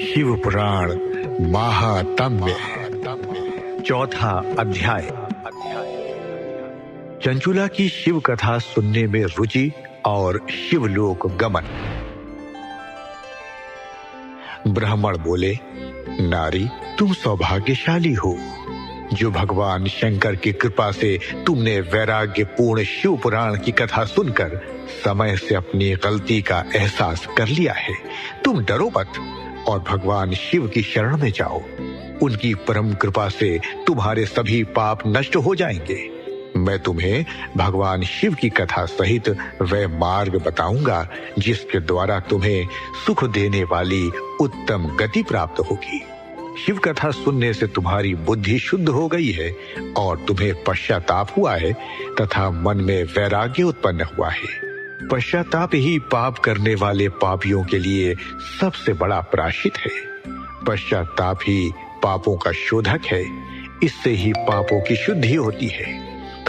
शिव पुराण महात्म्य चौथा अध्याय। चंचुला की शिव कथा सुनने में रुचि और शिवलोक गमन। ब्राह्मण बोले, नारी तुम सौभाग्यशाली हो जो भगवान शंकर की कृपा से तुमने वैराग्य पूर्ण शिव पुराण की कथा सुनकर समय से अपनी गलती का एहसास कर लिया है। तुम डरो मत और भगवान शिव की शरण में जाओ। उनकी परम कृपा से तुम्हारे सभी पाप नष्ट हो जाएंगे। मैं तुम्हें भगवान शिव की कथा सहित वह मार्ग बताऊंगा जिसके द्वारा तुम्हें सुख देने वाली उत्तम गति प्राप्त होगी। शिव कथा सुनने से तुम्हारी बुद्धि शुद्ध हो गई है और तुम्हें पश्चाताप हुआ है तथा मन में वैराग्य उत्पन्न हुआ है। पश्चाताप ही पाप करने वाले पापियों के लिए सबसे बड़ा प्रायश्चित है। पश्चाताप ही पापों का शोधक है। इससे ही पापों की शुद्धि होती है।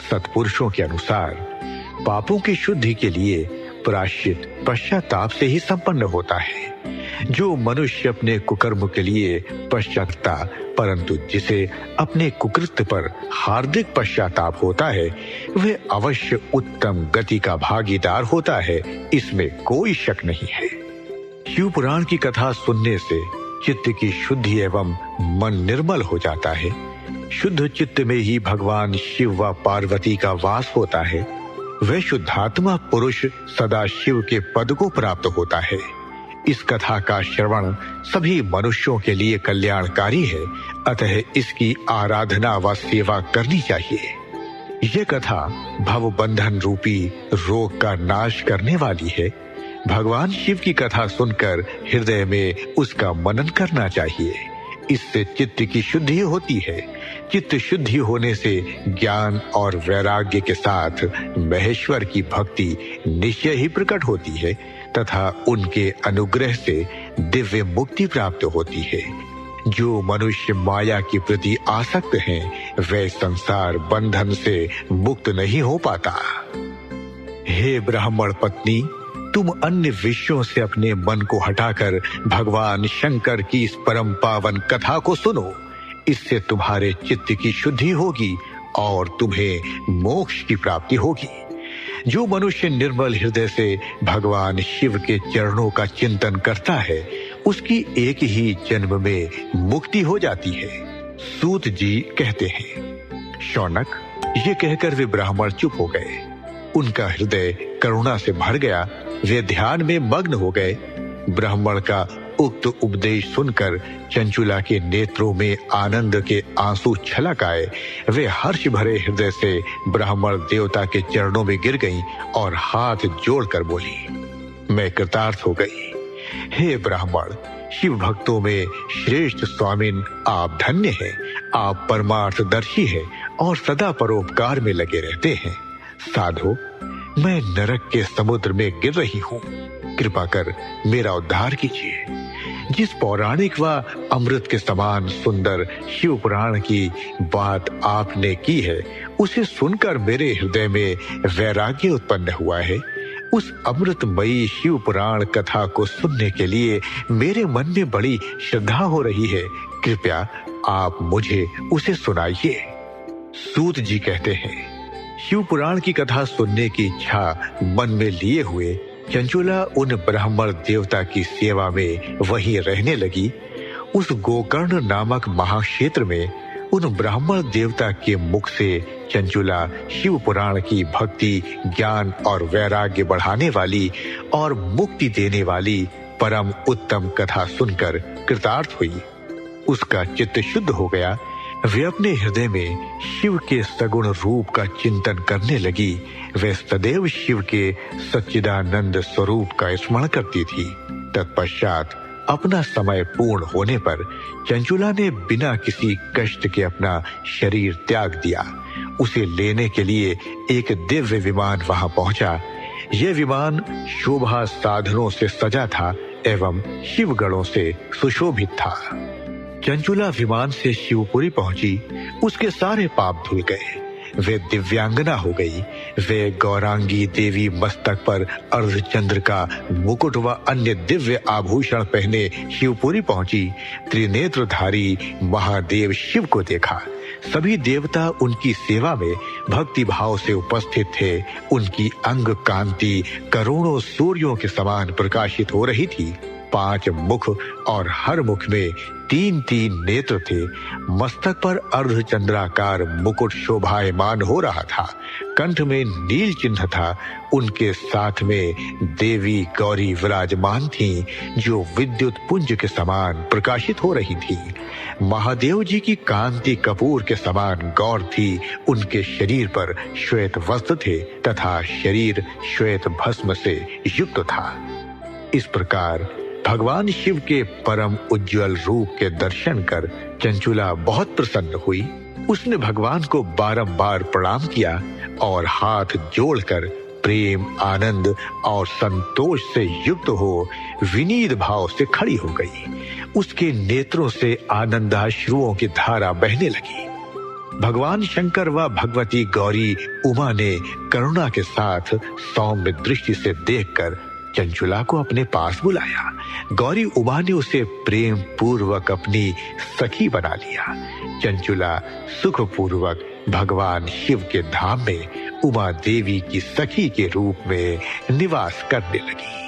सत्पुरुषों के अनुसार पापों की शुद्धि के लिए प्रायश्चित पश्चाताप से ही संपन्न होता है। जो मनुष्य अपने कुकर्म के लिए पश्चाताप, परंतु जिसे अपने कुकृत्य पर हार्दिक पश्चाताप होता है, वह अवश्य उत्तम गति का भागीदार होता है। इसमें कोई शक नहीं है। शिव पुराण की कथा सुनने से चित्त की शुद्धि एवं मन निर्मल हो जाता है। शुद्ध चित्त में ही भगवान शिव व पार्वती का वास होता है। वह शुद्धात्मा पुरुष सदा शिव के पद को प्राप्त होता है। इस कथा का श्रवण सभी मनुष्यों के लिए कल्याणकारी है, अतः इसकी आराधना व सेवा करनी चाहिए। यह कथा भवबंधन रूपी रोग का नाश करने वाली है। भगवान शिव की कथा सुनकर हृदय में उसका मनन करना चाहिए। इससे चित्त की शुद्धि होती है। चित्त शुद्धि होने से ज्ञान और वैराग्य के साथ महेश्वर की भक्ति निश्चय ही प्रकट होती है तथा उनके अनुग्रह से दिव्य मुक्ति प्राप्त होती है। जो मनुष्य माया के प्रति आसक्त हैं, वे संसार बंधन से मुक्त नहीं हो पाता। हे ब्राह्मण पत्नी, तुम अन्य विषयों से अपने मन को हटाकर भगवान शंकर की इस परम पावन कथा को सुनो। इससे तुम्हारे चित्त की शुद्धि होगी और तुम्हें मोक्ष की प्राप्ति होगी। जो मनुष्य निर्मल हृदय से भगवान शिव के चरणों का चिंतन करता है, उसकी एक ही जन्म में मुक्ति हो जाती है। सूत जी कहते हैं, शौनक, ये कहकर वे ब्राह्मण चुप हो गए। उनका हृदय करुणा से भर गया। वे ध्यान में मग्न हो गए। ब्राह्मण का उक्त उपदेश सुनकर चंचुला के नेत्रों में आनंद के आंसू छलक आए। वे हर्ष भरे हृदय से ब्राह्मण देवता के चरणों में गिर गईं और हाथ जोड़कर बोली, मैं कृतार्थ हो गई। हे ब्राह्मण, शिव भक्तों में श्रेष्ठ स्वामिन आप धन्य हैं। आप परमार्थदर्शी हैं और सदा परोपकार में लगे रहते हैं। साधो, मैं नरक के समुद्र में गिर रही हूँ। कृपा कर मेरा उद्धार कीजिए। जिस पौराणिक व अमृत के समान सुंदर शिव पुराण की बात आपने की है, उसे सुनकर मेरे हृदय में वैराग्य उत्पन्न हुआ है। उस अमृतमयी शिव पुराण कथा को सुनने के लिए मेरे मन में बड़ी श्रद्धा हो रही है। कृपया आप मुझे उसे सुनाइए। सूत जी कहते हैं, शिव पुराण की कथा सुनने की इच्छा मन में लिए हुए चंचुला उन ब्राह्मण देवता की सेवा में वहीं रहने लगी। उस गोकर्ण नामक महाक्षेत्र में उन ब्राह्मण देवता के मुख से चंचुला शिव पुराण की भक्ति, ज्ञान और वैराग्य बढ़ाने वाली और मुक्ति देने वाली परम उत्तम कथा सुनकर कृतार्थ हुई। उसका चित्त शुद्ध हो गया। वे अपने हृदय में शिव के सगुण रूप का चिंतन करने लगी। वे सदैव शिव के सच्चिदानंद स्वरूप का स्मरण करती थी। तत्पश्चात अपना समय पूर्ण होने पर चंचुला ने बिना किसी कष्ट के अपना शरीर त्याग दिया। उसे लेने के लिए एक दिव्य विमान वहां पहुंचा। यह विमान शोभा साधनों से सजा था एवं शिवगणों से सुशोभित था। चंचुला विमान से शिवपुरी पहुंची। उसके सारे पाप धुल गए। वे दिव्यांगना हो गई। वे गौरांगी देवी मस्तक पर अर्धचंद्र का मुकुट व अन्य दिव्य आभूषण पहने शिवपुरी पहुंची। त्रिनेत्रधारी महादेव शिव को देखा। सभी देवता उनकी सेवा में भक्ति भाव से उपस्थित थे। उनकी अंग कांति करोड़ों सूर्यों के समान प्रकाशित हो रही थी। 5 मुख और हर मुख में 3-3 नेत्र थे। मस्तक पर अर्धचंद्राकार मुकुट शोभायमान हो रहा था। कंठ में नील चिन्ह था। उनके साथ में देवी गौरी विराजमान थीं, जो विद्युत पुंज के समान प्रकाशित हो रही थी। महादेव जी की कांति कपूर के समान गौर थी। उनके शरीर पर श्वेत वस्त्र थे तथा शरीर श्वेत भस्म से युक्त था। इस प्रकार भगवान शिव के परम उज्जवल रूप के दर्शन कर चंचुला बहुत प्रसन्न हुई। उसने भगवान को बारंबार प्रणाम किया और हाथ जोड़कर प्रेम, आनंद और संतोष से युक्त हो विनीत भाव से खड़ी हो गई। उसके नेत्रों से आनंदाश्रुओं की धारा बहने लगी। भगवान शंकर व भगवती गौरी उमा ने करुणा के साथ सौम्य दृष्टि से देखकर चंचुला को अपने पास बुलाया। गौरी उमा ने उसे प्रेम पूर्वक अपनी सखी बना लिया। चंचुला सुख पूर्वक भगवान शिव के धाम में उमा देवी की सखी के रूप में निवास करने लगी।